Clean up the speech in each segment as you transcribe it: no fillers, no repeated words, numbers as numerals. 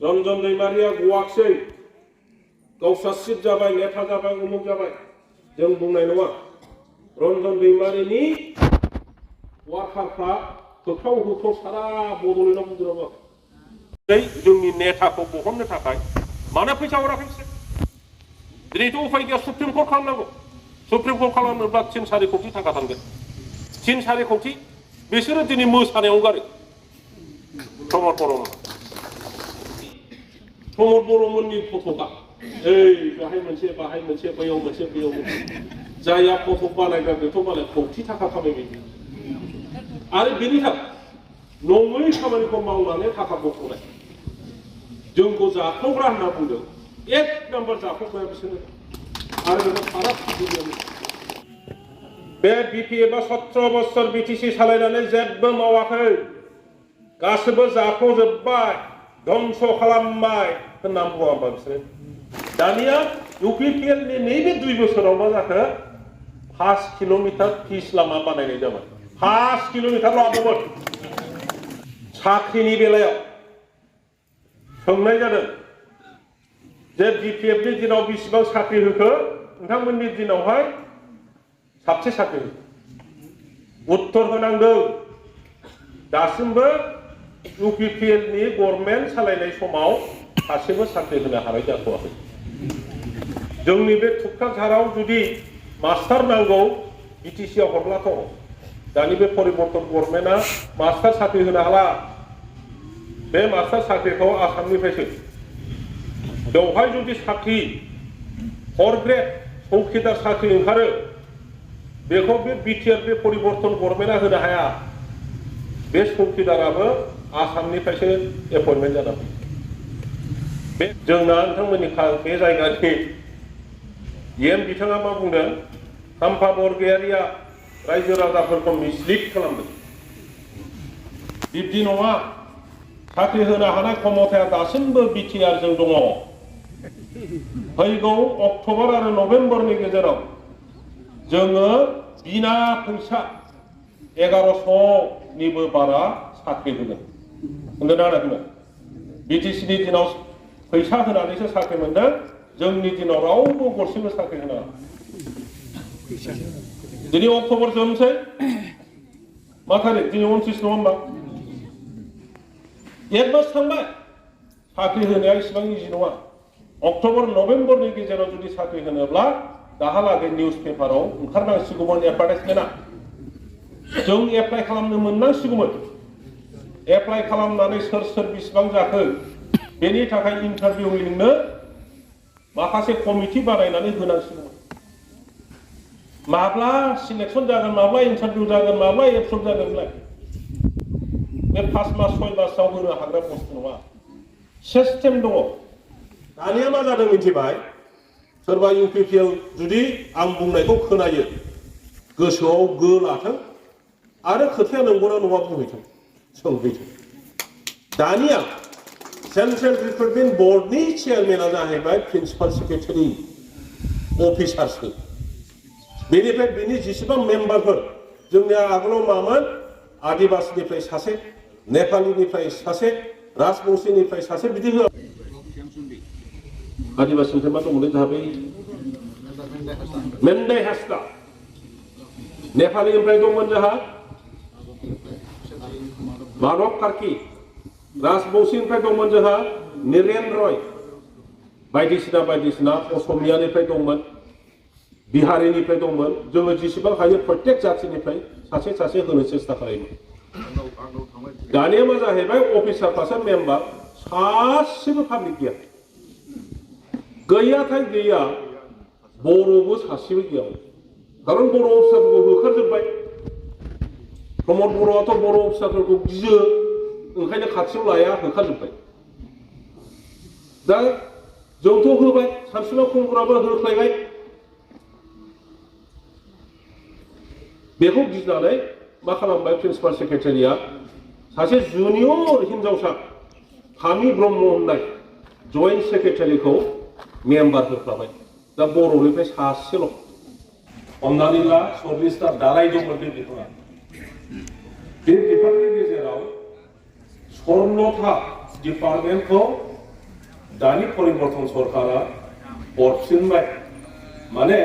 रन्जन दैमारिया गवाखसै गावस्रा सिट जाबाय नेता जाबाय उमुक जाबाय जों बुंनाय नङा रन्जन दैमारिनि वार्कारफ्रा होख्राव होख्राव सारा बड'लेण्डआव बुंजोबाखै जोंनि नेताखौ बहननो थाखाय मानो फैसा हराखै बिसोर दिनैथ' उफाय गैया सुप्रिम कर्ट खालामनांगौ सुप्रिम कर्ट खालामनोब्ला 3-4 कोटी थाखा थांगोन 3-4 कोटी बिसोरो दिनै मोसानायाव गारो प्रमद बर'मोननि फट'खा बाहाय मोनसे बैयाव मोनसे जायहा फट' बानायग्रा बेथ' मालाय कोटी थाखा खामायबाय आरो बेनि थाखाय नङै खामानिखौ मावनानै थाखा बख'नाय जोंखौ जाख्ल'ग्रा होनना बुंदों 1 नाम्बार जाख्ल'ग्राया बिसोरो आरो बेखौ सारा बे बिपिएफआ 17 बोसोर बिटिसि सालायनानै जेबो मावाखै गासिबो जाख्ल'जोब्बाय ध्वंस खालामबाय होनना बुङा होमबा बिसोरो दानिया इउपिपिएलनि नैबे 2 बोसोराव मा जाखो 5 किल'मिटार पिच लामा बानायनाय जाबाय 5 किल'मिटारल' आबौमोन साख्रिनि बेलायाव सोंनाय जादों जे बिपिएफनि दिनाव बेसेबां साख्रि होखो नोंथांमोननि दिनावहाय साबसे साख्रि उत्तर होनांगौ दासिमबो इउपिपिएलनि गभर्नमेन्ट सालायनाय समाव सासेबो साख्रि होनो हानाय जाथ'वाखै जोंनि बे थुक्राझाराव जुदि मास्टार नांगौ बिटिसिआव हरब्लाथ' दानि बे परिबर्तन गभर्नमेन्टआ मास्टार साख्रि होनो हाला बे मास्टार साख्रिखौ आसामनिफ्रायसो बेवहाय जुदि साख्रि 4 ग्रेड चौकीदार साख्रि ओंखारो बेखौ बे बिटिआर बे परिबर्तन गभर्नमेन्टआ होनो हाया बे चौकीदाराबो आसामनिफ्रायसो एपइन्टमेन्ट जानांगौ बे जोंना नोंथांमोननि बे जायगानि एम बिथाङा मा बुंदों काम्पा बरगयारिया रायजो राजाफोरखौ मिसलिड खालामदों बिब्दि नङा साख्रि होनो हानाय क्षमताया दासिमबो बिटिआरजों दङ फैगौ अक्ट'बर आरो नभेम्बरनि गेजेराव जोङो बिना फैसा 1100निबो बारा साख्रि होगोन होनदों ना होनाखैमोन बिटिसिनि दिनाव फैसा होनानैसो साख्रि मोनदों जोंनि दिनाव रावबो गरसेबो साख्रि होनो हाया दिनै अक्ट'बर जोबनोसै मा थारिख दिनै 29 नङा होमबा 1 मास थांबाय साख्रि होनाया इसेबां इजि नङा अक्ट'बर नभेम्बरनि गेजेराव जुदि साख्रि होनोब्ला दाहालागै निउस पेपाराव ओंखारनांसिगौमोन एडभार्टाइजमेन्टआ जों एप्लाइ खालामनो मोननांसिगौमोन एप्लाइ खालामनानै सोर बेसेबां जाखो बेनि थाखाय इन्टारभिउ लिंनो माखासे कमिटि बानायनानै होनांसिगौमोन माब्ला सिलेक्शन जागोन माब्ला इन्टारभिउ जागोन माब्ला एप्रुभ जागोनलाय बे 5 मास 6 मासाव होनो हाग्रा बुस्थु नङा सिस्टेम दङ दानिया मा जादों मिथिबाय सोरबा इउपिपिएल जुदि आं बुंनायखौ खोनायो गोसोआव गो लाथों आरो खोथाया नंगौना नङा बुंहैथों सोंहैथों दानिया सेन्ट्रेल रिक्रुटमेन्ट बर्डनि चेयारमेना जाहैबाय प्रिन्सिपाल सेक्रेटारि अफिसारसो बेनिफ्राय बेनि जेसेबां मेम्बारफोर जोंनिया आगोलाव मामोन आदिबासीनिफ्राय सासे नेपालीनिफ्राय सासे राजबंशीनिफ्राय सासे बिदि होआ आदिबासीनिफ्राय मा दंमोन जोंहा बै मेन्डे हास्ता नेपालीनिफ्राय दंमोन जोंहा माधव कार्की राजबंशीनिफ्राय दंमोन जोंहा निरेन रय बायदिसिना असमियानिफ्राय दंमोन बिहारिनिफ्राय दंमोन जोङो जेसेबां हायो प्रत्येक जाथिनिफ्राय सासे होनो सेस्था खालामो दानिया मा जाहैबाय अफिसारफ्रासो मेम्बार सासेबो पाब्लिक गैया गैयाथाय गैया बर'बो सासेबो गैया खारन बर' अफिसारफोरखौ होखारजोब्बाय प्रमद बर'आथ' बर' अफिसारफोरखौ गियो ओंखायनो खाथियाव लाया होखारजोब्बाय दा जोंथ' होबाय सानसुमा खुंगुराबो होख्लायबाय बेखौ गिनानै मा खालामबाय प्रिन्सिपाल सेक्रेटारिया सासे जुनियर हिनजावसा फामि ब्रह्म होननाय जइन्ट सेक्रेटारिखौ मेम्बार होख्लाबाय दा बर'निफ्राय सासेल' हमनानै ला 40टा दालाय दंमोन बे बिफाङा बे बिफांनि गेजेराव 16टा डिपार्टमेन्टखौ दानि परिबर्तन सरकारा हरफिनबाय माने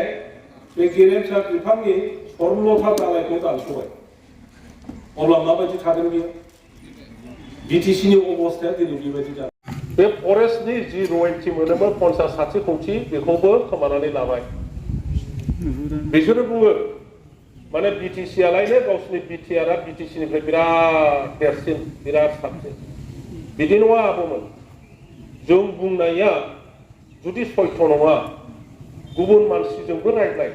बे गेरेमसा बिफांनि सरलथा दालायखौ दानस'बाय अब्ला माबायदि थागोन बियो बिटिसिनि अबस्थाया दिनै बेबायदि जादों बे फरेस्टनि जि रयेल्टि मोनोमोन 50-60 कौटि बेखौबो खोमानानै लाबाय बिसोरो बुङो माने बिटिसियालायनो गावसिनि बिटिआरआ बिटिसिनिफ्राय बिराद देरसिन बिराद साबसिन बिदि नङा आबौमोन जों बुंनाया जुदि सयथ' नङा गुबुन मानसिजोंबो रायज्लाय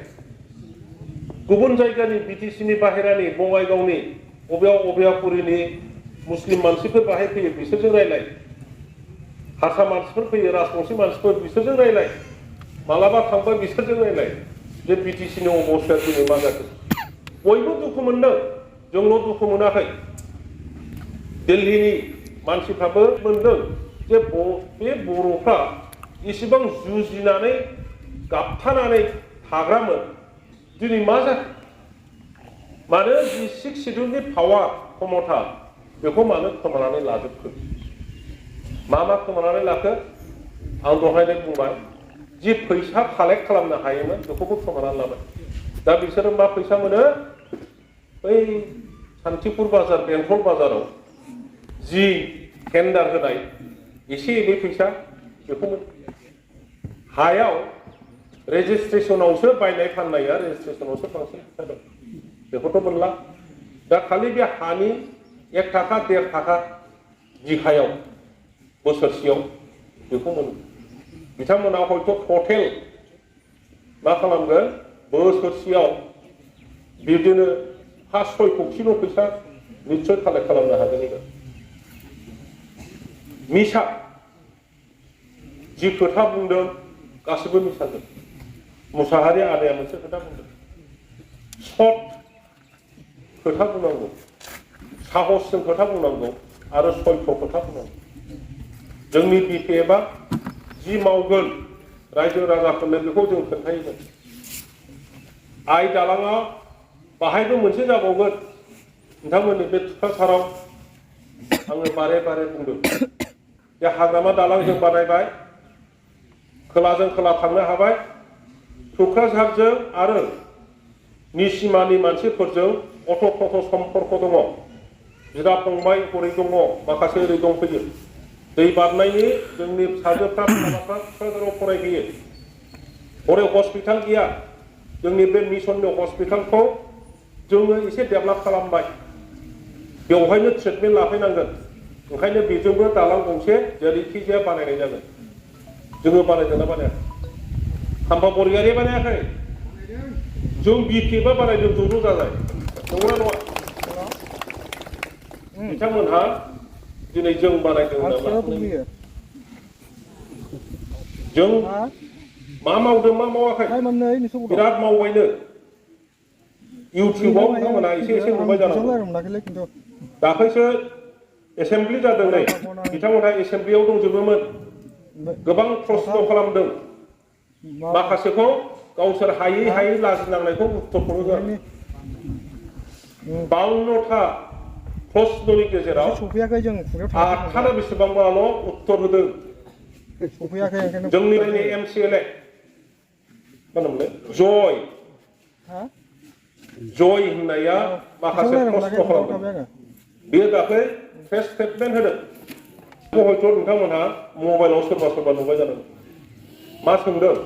गुबुन जायगानि बिटिसिनि बाहेरानि बङाइगावनि अबेयापुरिनि मुस्लिम मानसिफोर बाहाय फैयो बिसोरजों रायज्लाय हारसा मानसिफोर फैयो राजबंसि मानसिफोर बिसोरजों रायज्लाय मालाबा थांबा बिसोरजों रायज्लाय जे बिटिसिनि अबस्थाया दिनै मा जाखो बयबो दुखु मोनदों जोंल' दुखु मोनाखै दिल्लीनि मानसिफ्राबो मोनदों जे बे बर'फ्रा इसेबां जुजिनानै गाबथानानै थाग्रामोन दिनै मा जाखो मानो जि 6 शिड्युलनि पावार क्षमता बेखौ मानो खोमानानै लाजोबखो मा खोमानानै लाखो आं दहायनो बुंबाय जि फैसा कालेक्ट खालामनो हायोमोन बेखौबो खोमानानै लाबाय दा बिसोरो मा फैसा मोनो बै सान्तिपुर बाजार बेंटल बाजाराव जि टेन्डार होनाय एसे एनै फैसा बेखौ मोनो हायाव रेजिस्ट्रेसनावसो बायनाय फाननाया रेजिस्ट्रेसनावसो बांसिन फैसा दं बेखौथ' मोनला दा खालि बे हानि 1 थाखा 1.5 थाखा बिघायाव बोसोरसेयाव बेखौ मोनो बिथांमोना हयथ' टटेल मा खालामगोन बोसोरसेयाव बिदिनो 5-6 कौटिल' फैसा निश्चय कालेक्ट खालामनो हागोन एबार मिसा जि खोथा बुंदों गासिबो मिसाजों मुसाहारि आदाया मोनसे खोथा बुंदों सत खोथा बुंनांगौ साहसजों खोथा बुंनांगौ आरो सयथ' खोथा बुंनांगौ जोंनि बिपिएफआ जि मावगोन रायजो राजाफोरनो बेखौ जों खोन्थायोमोन आइ दालाङा बाहायबो मोनसे जाबावगोन नोंथांमोननि बे थुक्राझाराव आङो बारे बारे बुंदों जे हाग्रामा दालां जों बानायबाय खोलाजों खोला थांनो हाबाय थुक्राझारजों आरो निसिमानि मानसिफोरजों अथ' सम्पर्क दङ बिदा फंबाय हरै दङ माखासे ओरै दंफैयो दै बारनायनि जोंनि फिसाजोफ्रा फिसाज्लाफ्रा क'क्राझाराव फरायहैयो हरै हस्पिटाल गैया जोंनि बे मिसननि हस्पिटालखौ जोङो एसे डेभेलप खालामबाय बेवहायनो ट्रिटमेन्ट लाफैनांगोन ओंखायनो बेजोंबो दालां गंसे जेरैखि जाया बानायनाय जागोन जोङो बानायदोंना बानायाखै खाम्फा बरगयारि बानायाखै जों बिपिएफआ बानायदों ज' जाजाय नंगौना नङा बिथांमोनहा दिनै जों बानायदों नामा जों मा मावदों मा मावाखै बिराद मावबायनो इउटिउबाव बिथांमोनहा एसे नुबाय जानांगौ दाख्लैसो एसेमब्लि जादों नै बिथांमोनहा एसेमब्लियाव दंजोबोमोन गोबां प्रस्न खालामदों माखासेखौ गावसोर हायै लाजिनांनायखौ उत्तरखौ होगोन 52टा प्रस्ननि गेजेराव 8टा बेसेबांबाल' उत्तर होदों जोंनि एमसिएलए मा होनोमोनलाय जय होननाया माखासे प्रस्न खालामदों बेयो दाख्लै प्रेस स्टेटमेन्ट होदों हयथ' नोंथांमोनहा मबाइलाव सोरबा नुबाय जानांगौ मा सोंदों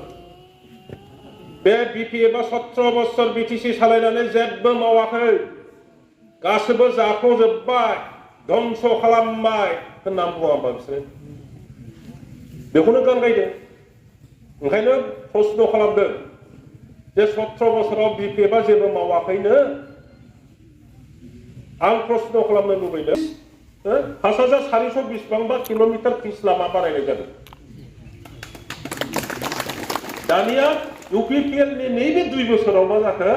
बे बिपिएफआ 17 बोसोर बिटिसि सालायनानै जेबो मावाखै गासिबो जाख'जोब्बाय धंस' खालामबाय होननानै बुङा होमबा बिसोरो बेखौनो गानगायदों ओंखायनो प्रस्न खालामदों जे 17 बोसोराव बिपिएफआ जेबो मावाखैनो आं प्रस्न खालामनो लुबैदों 5400 बेसेबांबा किल'मिटार पिच लामा बानायनाय जादों दानिया इउपिपिएलनि नैबे 2 बोसोराव मा जाखो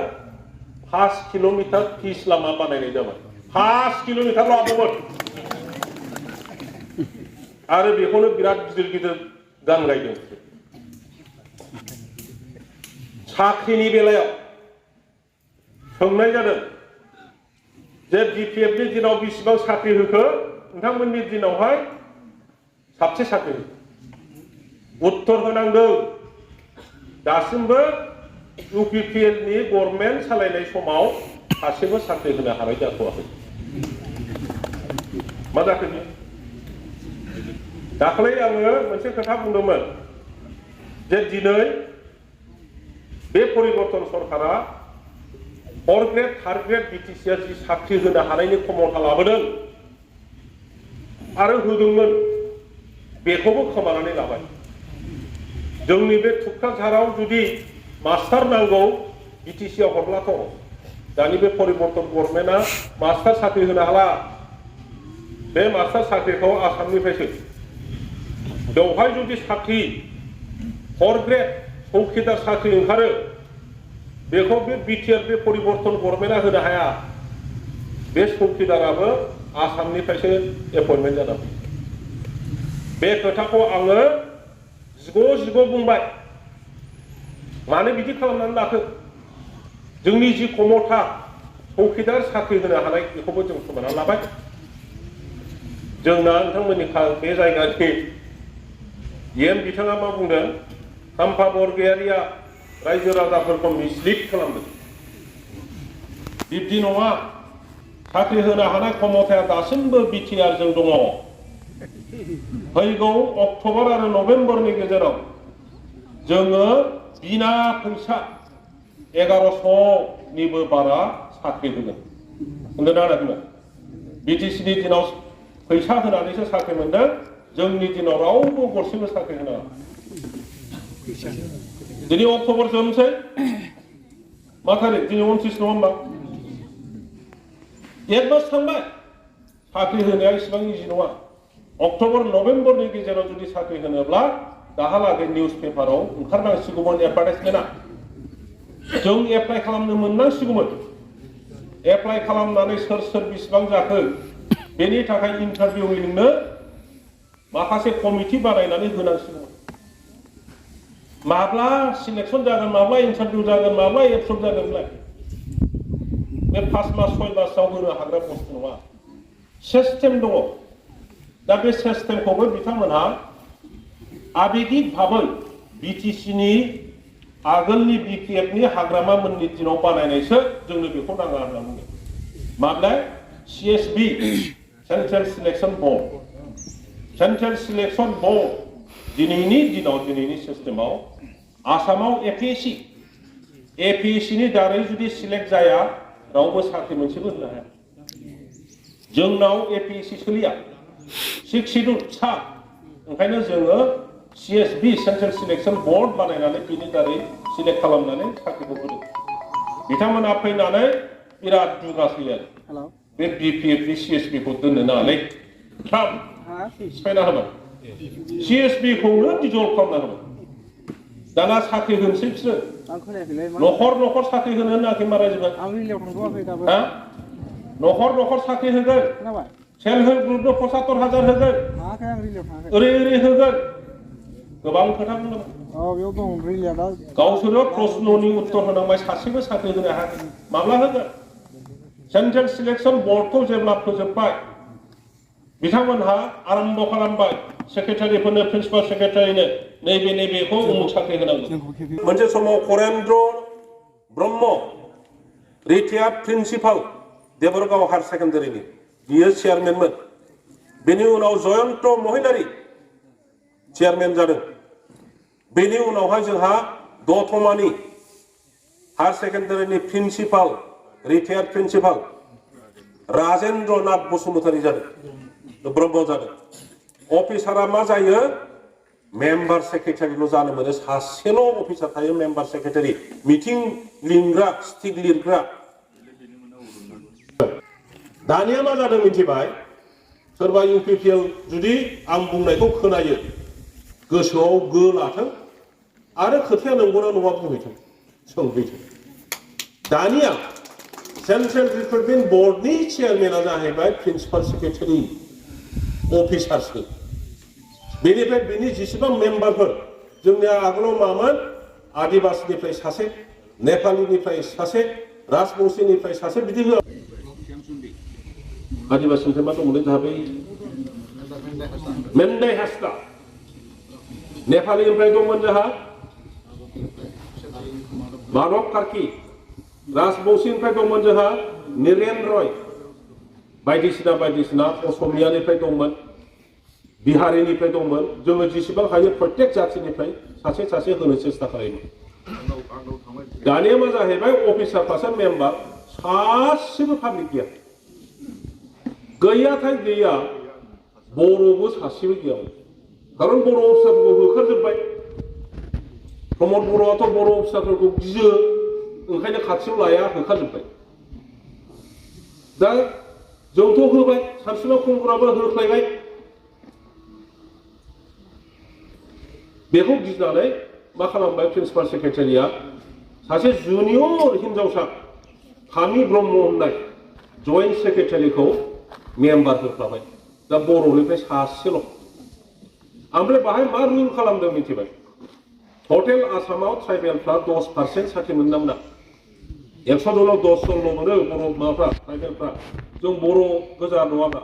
5 किल'मिटार पिच लामा बानायनाय जाबाय 5 किल'मिटारल' आबौमोन आरो बेखौनो बिराद गिदिर गानगायदों साख्रिनि बेलायाव सोंनाय जादों जे बिपिएफनि दिनाव बेसेबां साख्रि होखो नोंथांमोननि दिनावहाय साबसे साख्रि होखो उत्तर होनांगौ दासिमबो UPPLनि गभर्नमेन्ट सालायनाय समाव सासेबो साख्रि होनो हानाय जाथ'वाखै मा जाखो बियो दाख्लै आङो मोनसे खोथा बुंदोंमोन जे दिनै बे परिबर्तन सरकारा 4 ग्रेड 3 ग्रेड BTC जि साख्रि होनो हानायनि क्षमता लाबोदों आरो होदोंमोन बेखौबो खोमानानै लाबाय जोंनि बे थुक्राझाराव जुदि मास्टार नांगौ BTC आव हरब्लाथ' दानि बे परिबर्तन गभर्नमेन्टआ मास्टार साख्रि होनो हाला बे मास्टार साख्रिखौ आसामनिफ्रायसो बेवहाय जुदि साख्रि 4 ग्रेड चौकीदार साख्रि ओंखारो बेखौ बे बिटिआर बे परिबर्तन गभर्नमेन्टआ होनो हाया बे चौकीदाराबो आसामनिफ्रायसो एपइन्टमेन्ट जादों बे खोथाखौ आङो जिग' बुंबाय मानो बिदि खालामनानै लाखो जोंनि जि क्षमता चौकीदार साख्रि होनो हानाय बेखौबो जों खोमानानै लाबाय जोंना नोंथांमोननि बे जायगानि EM बिथाङा मा बुंदों काम्पा बरगयारिया रायजो राजाफोरखौ मिसलिड खालामदों बिब्दि नङा साख्रि होनो हानाय क्षमताया दासिमबो बिटिआर जों दङ फैगौ अक्ट'बर आरो नभेम्बरनि गेजेराव जोङो बिना फैसा 1100निबो बारा साख्रि होगोन होनदों ना होनाखैमोन BTCनि दिनाव फैसा होनानैसो साख्रि मोनदों जोंनि दिनाव रावबो गरसेबो साख्रि होनाङा दिनै अक्ट'बर जोबनोसै मा थारिख दिनै 29 नङा होमबा 1 मास थांबाय साख्रि होनाया इसेबां इजि नङा अक्ट'बर नभेम्बरनि गेजेराव जुदि साख्रि होनोब्ला दाहालागै निउस पेपाराव ओंखारनांसिगौमोन एडभार्टाइजमेन्टआ जों एप्लाइ खालामनो मोननांसिगौमोन एप्लाइ खालामनानै सोर बेसेबां जाखो बेनि थाखाय इन्टारभिउ लिंनो माखासे कमिटि बानायनानै होनांसिगौमोन माब्ला सिलेक्शन जागोन माब्ला इन्टारभिउ जागोन माब्ला एप्रुभ जागोनलाय बे 5 मास 6 मासाव होनो हाग्रा बुस्थु नङा सिस्टेम दङ दा बे सिस्टेमखौबो बिथांमोनहा आबेगिक भाबै BTCनि आगोलनि BPFनि हाग्रामा मोननि दिनाव बानायनायसो जोंनो बेखौ नाङा होनना बुङो माब्ला CSB सेन्ट्रेल सिलेक्शन बर्ड दिनैनि दिनाव दिनैनि सिस्टेमाव आसामाव APSC नि दारै जुदि सिलेक्ट जाया रावबो साख्रि मोनसेबो होनो हाया जोंनाव APSC सोलिया 6 शिड्युल सा ओंखायनो जोङो CSB सेन्ट्रेल सिलेक्शन बर्ड बानायनानै बिनि दारै सिलेक्ट खालामनानै साख्रिखौ होदों बिथांमोना फैनानै बिराद दुगासै आरो बे BPFनि CSB खौ दोननो नाङालै सिफायना होबाय CSB खौनो डिजल्भ खालामना होबाय दाना साख्रि होनोसै बिसोरो न'खर साख्रि होनो होनाखै मा रायजोआ न'खर साख्रि होगोन सेल्फ हेल्प ग्रुपनो 75,000 होगोन ओरै होगोन गोबां खोथा बुंदों गावसोरो प्रश्ननि उत्तर होनांबाय सासेबो साख्रि होनो हायाखै माब्ला होगोन सेन्ट्रेल सिलेक्शन बर्डखौ जेब्ला फोजोबबाय बिथांमोनहा आरम्भ खालामबाय सेक्रेटारिफोरनो प्रिन्सिपाल सेक्रेटारिनो नैबेखौ उमुक साख्रि होनांगौ मोनसे समाव करेन्द्र ब्रह्म रिटायार्ड प्रिन्सिपाल देबरगाव हायार सेकेन्डारिनि बियो चेयारमेनमोन बेनि उनाव जयन्त महिलारि चेयारमेन जादों बेनि उनावहाय जोंहा दतमानि higher सेकेन्डारिनि principal रिटायार्ड principal Rajendra Nath Basumatary जादों ब्रह्म जादों अफिसारा मा जायो मेम्बार सेक्रेटारिल' जानो मोनो सासेल' अफिसार थायो मेम्बार सेक्रेटारि मिटिं लिंग्रा स्टिक लिरग्रा दानिया मा जादों मिथिबाय सोरबा UPPL जुदि आं बुंनायखौ खोनायो गोसोआव गो लाथों आरो खोथाया नंगौना नङा बुंहैथों सोंहैथों दानिया सेन्ट्रेल रिक्रुटमेन्ट बर्डनि चेयारमेना जाहैबाय प्रिन्सिपाल सेक्रेटारि अफिसारसो बेनिफ्राय बिनि जेसेबां मेम्बारफोर जोंनिया आगोलाव मामोन आदिबासिनिफ्राय सासे नेपालिनिफ्राय सासे राजबंशीनिफ्राय सासे बिदि होआ आदिबासिनिफ्राय मा दंमोनलै जाबाय मेन्दाय हास्ता नेपालिनिफ्राय दंमोन जोंहा मानव कार्की, राजबंशीनिफ्राय दंमोन जोंहा नीरेन रय, बायदिसिना बायदिसिना असमियानिफ्राय दंमोन, बिहारिनिफ्राय दंमोन। जोङो जेसेबां हायो प्रत्येक जाथिनिफ्राय सासे सासे होनो सेस्था खालामोन। दानिया मा जाहैबाय अफिसारफ्रासो मेम्बार, सासेबो पाब्लिक गैया। गैयाथाय गैया, बर'बो सासेबो गैया। खारन बर' अफिसारफोरखौ होखारजोब्बाय। प्रमद बर'आथ' बर' अफिसारफोरखौ गियो, ओंखायनो खाथियाव लाया, होखारजोब्बाय। दा जोंथ' होबाय, सानसुमा खुंगुराबो होख्लायबाय। बेखौ गिनानै मा खालामबाय प्रिन्सिपाल सेक्रेटारिया सासे जुनियर हिनजावसा फामि ब्रह्म होननाय जइन्ट सेक्रेटारिखौ मेम्बार होफ्लाबाय। दा बर'निफ्राय सासेल'। ओमफ्राय बाहाय मा रुल खालामदों मिथिबाय? टटेल आसामाव ट्राइबेलफ्रा 10% साख्रि मोनना मोना? 100 जनाव 10 जनल' मोनो बर' माबाफ्रा ट्राइबेलफ्रा। जों बर' गोजा नङाब्ला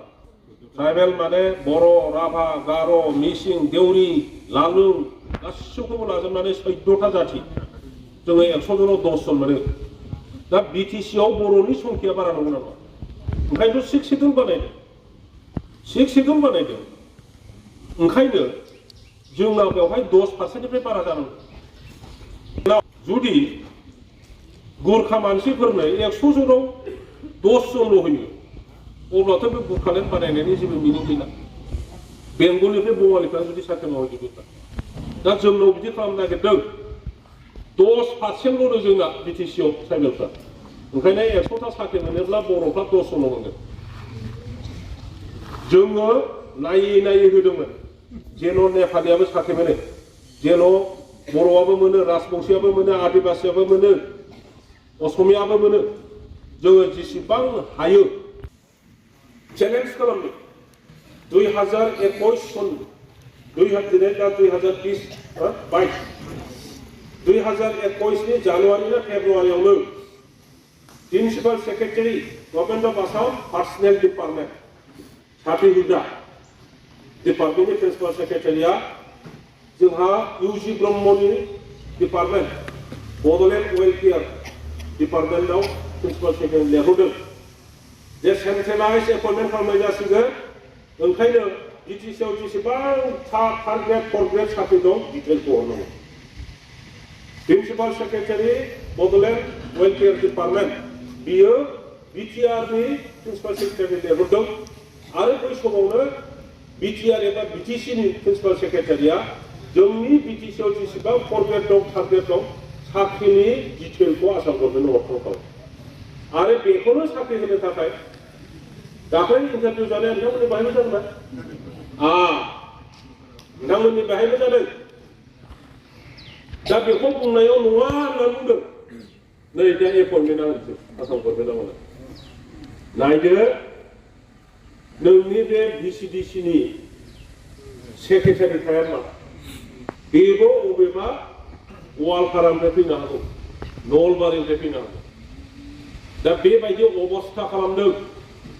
ट्राइबेल माने बर', राभा, गार', मिसिं, देउरि, लालुं गासिखौबो लाजोबनानै 14टा जाथि। जोङो 100 जनाव 10 जन मोनो। दा बिटिसिआव बर'नि संख्या बारा नंगौ नामा? ओंखायनोथ' 6 शिड्युल बानायदों। 6 शिड्युल बानायदों। ओंखायनो जोंना बेवहाय 10%निफ्राय बारा जानांगौ। जुदि गुरखा मानसिफोरनो 100 जनाव 10 जनल' होयो, अब्लाथ' बे बुखालेन्ड बानायनायनि जेबो मिनिं गैला। बेंगलनिफ्राय बङालिफ्रा जुदि साख्रि मावहैजोबोब्ला। दा जोंनाव बिदि खालामनो नागिरदों 10%ल'नो जोंना बिटिसिआव ट्राइबेलफ्रा। ओंखायनो 100टा साख्रि मोनोब्ला बर'फ्रा 10 जनल' मोनगोन। जोङो नायै नायै होदोंमोन जेन' नेपालियाबो साख्रि मोनो, जेन' बर'आबो मोनो, राजबंशीयाबो मोनो, आदिबासियाबो मोनो, असमियाबो मोनो। जोङो जेसेबां हायो चेलेन्ज खालामदों। 2021 सन, 2020 2021 जानुवारि ना फेब्रुवारियावनो principal secretary government of Assam personnel department साख्रि होग्रा डिपार्टमेंटनि प्रिन्सिपाल सेक्रेटारिया जोंहा इउजि ब्रह्मनि डिपार्टमेंट बड'लेण्ड वेलफेयार डिपार्टमेंटआव प्रिन्सिपाल सेक्रेटारि लेंहरदों जे सेन्ट्रेलाइज एपइन्टमेन्ट खालामनाय जासिगोन। ओंखायनो बिटिसिआव जेसेबां थार्ड ग्रेड 4th ग्रेड साख्रि दं डिटेल्सखौ हरनांगौ। Principal secretary Bodoland welfare department बियो बिटिआरनि प्रिन्सिपाल सेक्रेटारि लेंहरदों आरो बै समावनो बिटिआर एबा बिटिसिनि प्रिन्सिपाल सेक्रेटारिया जोंनि बिटिसिआव जेसेबां 4th ग्रेड दं 3rd ग्रेड दं साख्रिनि डिटेलखौ आसाम गभर्नमेन्टनो हरखांखाबाय। आरो बेखौनो साख्रि होनो थाखाय दाख्लै इन्टारभिउ जानाय नोंथांमोननि बाहायबो जादों ना? नोंथांमोननि बाहायबो जादों। दा बेखौ बुंनायाव नङा होनना बुंदों। नै दा एपइन्टमेन्टआ होनोसै आसाम गभर्नमेन्टआ मोनो। नायदो नोंनि बे भिसिडिसिनि सेक्रेटारि थाया मा? बेबो अबेबा गवालपारानिफ्राय फैनो हागौ, नलबारिनिफ्राय फैनो हागौ। दा बेबायदि अबस्था खालामदों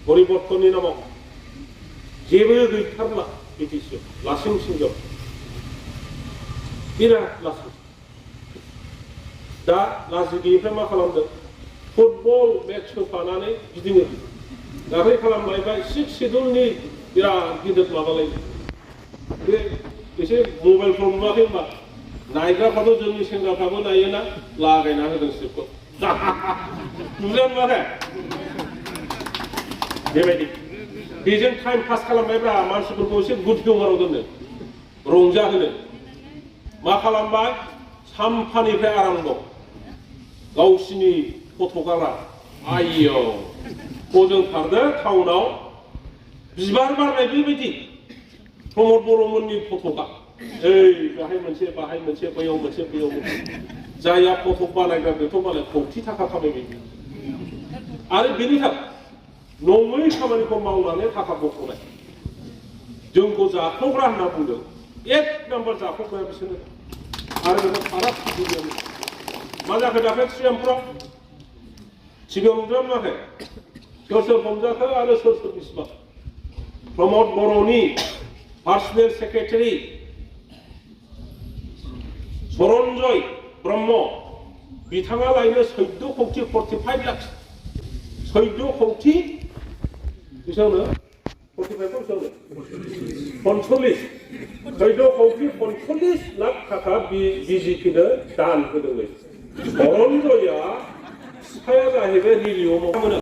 परिबर्तननि नामाव। जेबो गैथारला बिटिसिआव, लासिं सिंजों बिराद लासिं। दा लाजि गैयैफ्रा मा खालामदों? फुटबल मेच होफानानै गिदिङो। दाख्लै खालामलायबाय 6 शिड्युलनि बिराद गिदिर माबालायनो। बे एसे मबाइलफ्राव नुवाखै होनबा? नायग्राफ्राथ' जोंनि सेंग्राफ्राबो नायोना, लागायना होदों स्क्रिप्टखौ। नुदों नुवाखै? बेबायदि बेजों टाइम पास खालामबायब्रा मानसिफोरखौ एसे गुड हिउमाराव दोननो, रंजाहोनो। मा खालामबाय? सामफानिफ्राय आराम दं गावसिनि फट'गारा आइयो हजोंथारदो टाउनाव बिबार बारनाय बेबायदि प्रमद बर'मोननि फट'गा। ओइ बाहाय मोनसे बाहाय मोनसे बैयाव मोनसे बैयाव मोनसे। जायहा फट' बानायग्रा बेथ' मालाय 1,000 थाखा खामायबाय। आरो बेनि थाखाय नङै खामानिखौ मावनानै थाखा बख'नाय। जोंखौ जाख्ल'ग्रा होनना बुंदों। 1 नाम्बार जाख्ल'ग्राया बिसोरनो। आरो बेखौ फाराग गिदिङो। मा जाखो दाख्लै श्रीरामपुराव? सिगां नुदों नुवाखै? सोर सोर हमजाखो आरो सोर सोर बिसिबां? प्रमद बर'नि पार्सनेल सेक्रेटारि धनन्जय ब्रह्म बिथाङा लायनो 14 कौटि 45 लाख 14 कौटि बेसेबांनो 45 बेसेबांनो 45 14 कौटि 45 लाख थाखा बिजेपिनो दान होदोंलै धनन्जयआ फिफाया जाहैबाय रिलियाव मोनो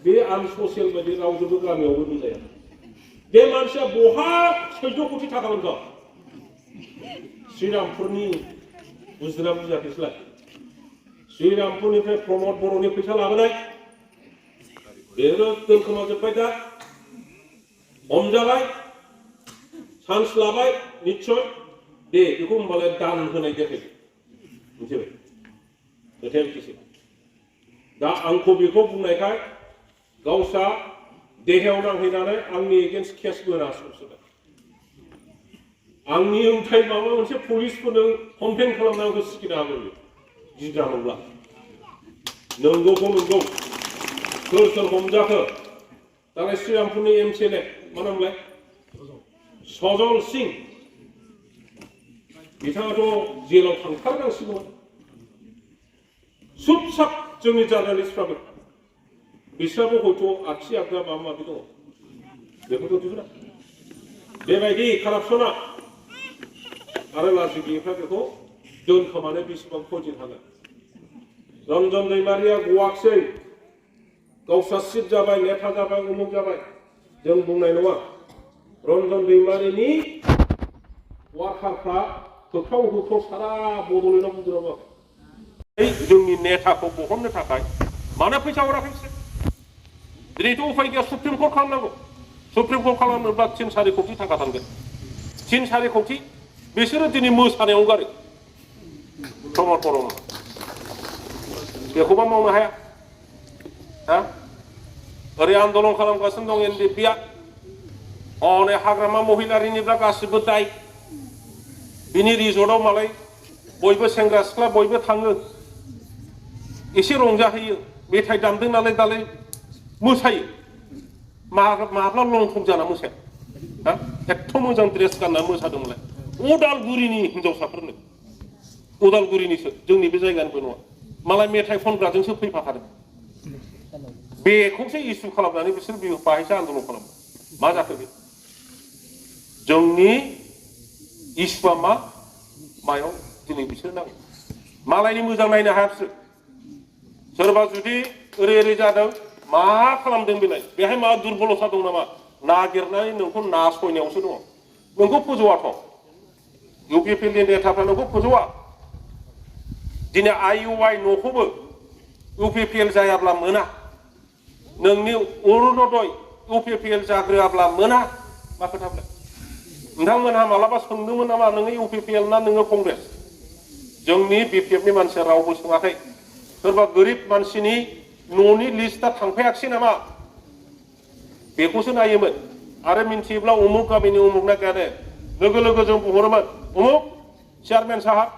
बे आनससियेल बायदि रावजोंबो गामियावबो मिलाया बे मानसिया बहा 14 कौटि थाखा मोनखो श्रीरामपुरनि बुजिना बुजियाखैसैलाय श्रीरामपुरनिफ्राय प्रमद बर'नि फैसा लाबोनाय बेनो दोनखोमाजोब्बाय दा हमजाबाय चान्स लाबाय निश्चय दे बेखौ होमबालाय दान होनाय देखायदो मिथिबाय खोथाया बिदिसो दा आंखौ बेखौ बुंनायखाय गावसा देहायाव नांहैनानै आंनि एगेन्स्ट केसबो होनासो आंनि ओमफ्राय माबा मोनसे पुलिसफोरनो कमप्लेन खालामनांगौ सिखिनो हागौ गिदा नंला नंगौखौ नंगौ सोर सोर हमजाखो दालाय श्रीरामपुरनि एमसिएलए मा नामलाय सजल सिं बिथाङाथ' जेलाव थांथारनांसिगौ सुब साब जोंनि जार्नालिस्टफ्राबो बिस्राबो हयथ' आगसि आगदा माबा माबि दङ बेफोरखौ दिहुना बेबायदि कारापसना आरो लाजि गैयैफ्रा बेखौ दोनखोमानो बेसेबां खयदिन हागोन रन्जन दैमारिया गवाखसै गावस्रा सिट जाबाय नेता जाबाय उमुक जाबाय जों बुंनाय नङा रन्जन दैमारिनि वार्कारफ्रा होख्राव होख्राव सारा बड'लेण्डआव बुंजोबाखै जोंनि नेताखौ बहननो थाखाय मानो फैसा हराखै बिसोर दिनैथ' उफाय गैया सुप्रिम कर्ट खालामनांगौ सुप्रिम कर्ट खालामनोब्ला 3-4 कौटि थाखा थांगोन 3-4 कौटि बिसोरो दिनै मोसानायाव गारो प्रमद बर' बेखौबा मावनो हाया हा ओरै आन्दलन खालामगासिनो दं एनडिएफबिआ हनै हाग्रामा महिलारिनिफ्रा गासिबो दाय बिनि रिजर्टआव मालाय बयबो सेंग्रा सिख्ला बयबो थाङो एसे रंजाहैयो मेथाइ दामदों नालाय दालाय मोसायो माब्ला लंथं जाना मोसाया हा एथ' मोजां ड्रेस गानना मोसादोंमोनलाय उदालगुरिनि हिनजावसाफोरनो उदालगुरिनिसो जोंनि बे जायगानिबो नङा मालाय मेथाइ खनग्राजोंसो फैफाखादों बेखौसो इसु खालामनानै बिसोर बाहायसो आन्दलन खालामो मा जाखो बे जोंनि इसुआ मा मायाव दिनै बिसोर नांगौ मालायनि मोजां नायनो हाया बिसोर सोरबा जुदि ओरै ओरै जादों मा खालामदों बेलाय बेहाय मा दुरबलथा दं नामा नागिरनानै नोंखौ नासयनायावसो दङ नोंखौ फोजौआथ' इउपिपिएलनि नेताफ्रा नोंखौ फोजौआ दिनै आइइउआइ न'खौबो इउपिपिएल जायाब्ला मोना नोंनि अरुणोदय इउपिपिएल जाग्रोआब्ला मोना मा खोथाब्ला नोंथांमोनहा मालाबा सोंदोंमोन नामा नोङो इउपिपिएल ना नोङो कंग्रेस जोंनि बिपिएफनि मानसिया रावबो सोङाखै सोरबा गोरिब मानसिनि न'नि लिस्टआ थांफायाखसै नामा बेखौसो नायोमोन आरो मिन्थियोब्ला उमुक गामिनि उमुक नागिरनानै लोगो लोगो जों बुंहरोमोन उमुक चेयारमेन साहाब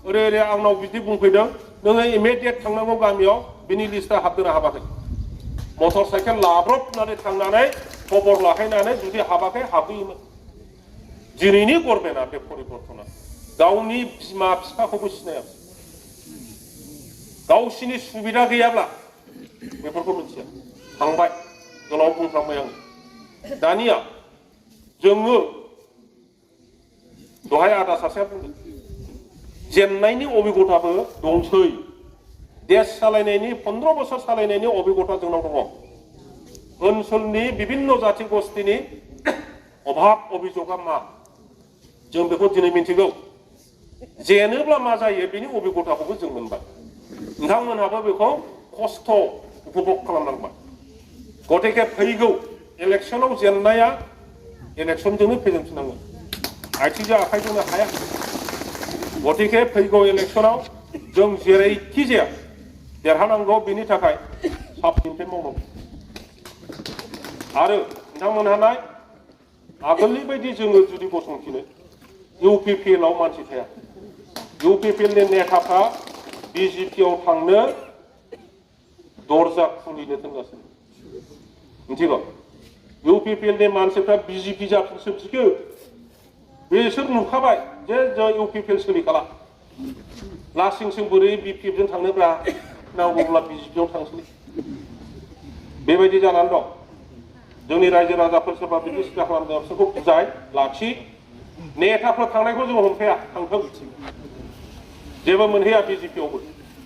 ओरै ओरै आंनाव बिदि बुंफैदों नोङो इमिडियेट थांनांगौ गामियाव बिनि लिस्टआ हाबदोंना हाबाखै मटर साइकेल लाब्रबनानै थांनानै खबर लाहैनानै जुदि हाबाखै हाबहैयोमोन दिनैनि गभर्नमेन्टआ बे परिबर्तना गावनि बिमा बिफाखौबो सिनाया गावसिनि सुबिदा गैयाब्ला बेफोरखौ मिथिया थांबाय गोलाव बुंफ्रांबाय आङो दानिया जोङो दहाय आदा सासेया बुंदों जेननायनि अभिगथाबो दंसै देश सालायनायनि 15 बोसोर सालायनायनि अभिगथा जोंनाव दङ ओनसोलनि बिभिन्न जाति गोष्ठीनि अभाब अभियोगआ मा जों बेखौ दिनै मिन्थिगौ जेनोब्ला मा जायो बेनि अभिगथाखौबो जों मोनबाय नोंथांमोनहाबो बेखौ खस्थ' उपभोग खालामनांबाय गतिके फैगौ इलेक्सनाव जेननाया इलेक्सनजोंनो फेजेनफिननांगोन आथिंजों आखाइजोंनो हाया गतिके फैगौ इलेक्सनाव जों जेरैखि जाया देरहानांगौ बेनि थाखाय साबसिननिफ्राय मावनांगौ आरो नोंथांमोनहा नाय आगोलनि बायदि जोङो जुदि गसंफिनो इउपिपिएलआव मानसि थाया इउपिपिएलनि नेताफ्रा बिजेपिआव थांनो दरजा खुलिनो दोनगासिनो मिथिगौ इउपिपिएलनि मानसिफ्रा बिजेपि जाफिनसोबसिगो बिसोर नुखाबाय जे जों इउपि फेल सोलिखाला लासिंसिं बोरै बिपिएफजों थांनोब्रा नांगौब्ला बिजेपियाव थांसै बेबायदि जानानै दं जोंनि रायजो राजाफोर सोरबा बिदि सिन्था खालामदों बिसोरखौ बुजाय लाखि नेताफोर थांनायखौ जों हमथाया थांथों जेबो मोनहैया बिजेपियावबो